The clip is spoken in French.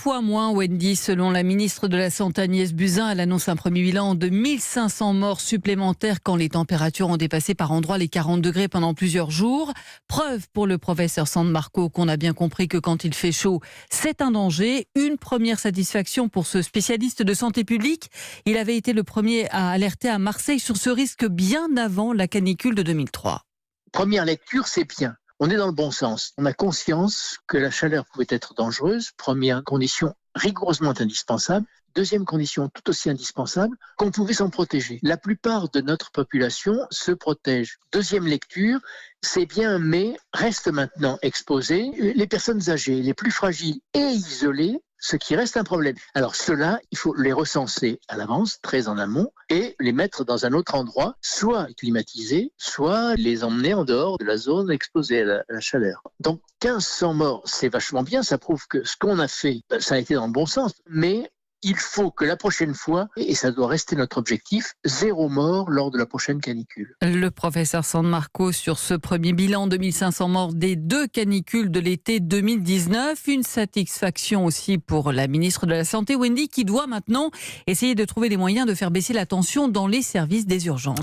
fois moins, Wendy, selon la ministre de la Santé Agnès Buzyn. Elle annonce un premier bilan de 1500 morts supplémentaires quand les températures ont dépassé par endroits les 40 degrés pendant plusieurs jours. Preuve pour le professeur San Marco qu'on a bien compris que quand il fait chaud, c'est un danger. Une première satisfaction pour ce spécialiste de santé publique. Il avait été le premier à alerter à Marseille sur ce risque bien avant la canicule de 2003. Première lecture, c'est bien. On est dans le bon sens. On a conscience que la chaleur pouvait être dangereuse. Première condition rigoureusement indispensable. Deuxième condition tout aussi indispensable, qu'on pouvait s'en protéger. La plupart de notre population se protège. Deuxième lecture, c'est bien, mais restent maintenant exposés les personnes âgées, les plus fragiles et isolées, ce qui reste un problème. Alors ceux-là, il faut les recenser à l'avance, très en amont, et les mettre dans un autre endroit, soit climatisés, soit les emmener en dehors de la zone exposée à la chaleur. Donc 1500 morts, c'est vachement bien, ça prouve que ce qu'on a fait, ça a été dans le bon sens, mais il faut que la prochaine fois, et ça doit rester notre objectif, 0 mort lors de la prochaine canicule. Le professeur San Marco sur ce premier bilan de 1500 morts des 2 canicules de l'été 2019. Une satisfaction aussi pour la ministre de la Santé, Wendy, qui doit maintenant essayer de trouver des moyens de faire baisser la tension dans les services des urgences.